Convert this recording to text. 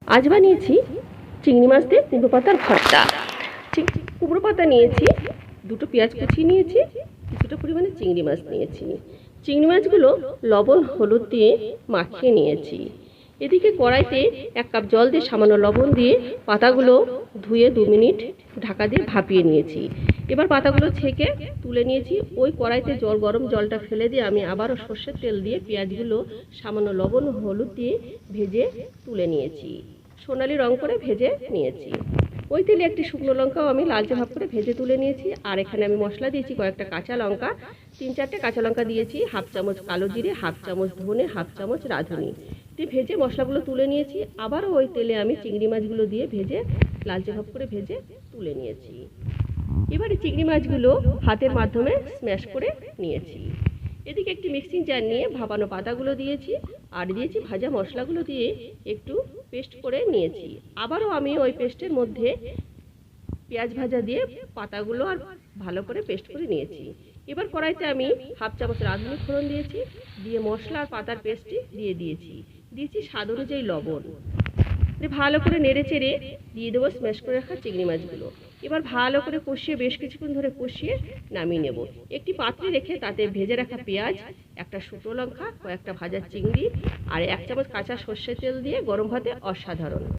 আজ বানিয়েছি চিংড়ি মাছ দিয়ে কুমড়ো পাতার ভর্তা। কুমড়ো পাতা নিয়েছি, দুটো পেঁয়াজ কুচি নিয়েছি, কিছুটা পরিমাণে চিংড়ি মাছ নিয়েছি। চিংড়ি মাছগুলো লবণ হলুদ দিয়ে মাখিয়ে নিয়েছি। এদিকে কড়াইতে 1 কাপ জল দিয়ে সামান্য লবণ দিয়ে পাতাগুলো ধুয়ে 2 মিনিট ঢাকা দিয়ে ভাপিয়ে নিয়েছি। এবার পাতাগুলো ছেঁকে তুলে নিয়েছি। ওই কড়াইতে গরম জলটা ফেলে দিয়ে আমি আবারও সর্ষের তেল দিয়ে পেঁয়াজগুলো সামান্য লবণ ও হলুদ দিয়ে ভেজে তুলে নিয়েছি। সোনালি রং করে ভেজে নিয়েছি। ওই তেলে একটি শুকনো লঙ্কাও আমি লালচে ভাব করে ভেজে তুলে নিয়েছি। আর এখানে আমি মশলা দিয়েছি কয়েকটা কাঁচা লঙ্কা, 3-4টে কাঁচা লঙ্কা দিয়েছি, 1/2 চামচ কালো জিরে, 1/2 চামচ ধনে, 1/2 চামচ রাঁধুনি দিয়ে ভেজে মশলাগুলো তুলে নিয়েছি। আবারও ওই তেলে আমি চিংড়ি মাছগুলো দিয়ে ভেজে লালচে ভাব করে ভেজে তুলে নিয়েছি। এবারে চিংড়ি মাছগুলো হাতের মাধ্যমে স্ম্যাশ করে নিয়েছি। এদিকে একটি মিক্সিং জার নিয়ে ভাপানো পাতাগুলো দিয়েছি আর দিয়েছি ভাজা মশলাগুলো দিয়ে একটু পেস্ট করে নিয়েছি। আবারও আমি ওই পেস্টের মধ্যে পেঁয়াজ ভাজা দিয়ে পাতাগুলো আর ভালো করে পেস্ট করে নিয়েছি। এবার কড়াইতে আমি 1/2 চামচ রাঁধুনি ফোড়ন দিয়েছি, দিয়ে মশলা আর পাতার পেস্টটি দিয়েছি স্বাদ অনুযায়ী লবণ। ভালো করে নেড়ে চেড়ে দিয়ে দেবো স্ম্যাশ করে রাখা চিংড়ি মাছগুলো। এবার ভালো করে কষিয়ে বেশ কিছুক্ষণ ধরে কষিয়ে নামিয়ে নেব। একটি পাত্রে রেখে তাতে ভেজে রাখা পেঁয়াজ, একটা শুকনো লঙ্কা, কয়েকটা ভাজা চিংড়ি আর 1 চামচ কাঁচা সর্ষের তেল দিয়ে গরম ভাতে অসাধারণ।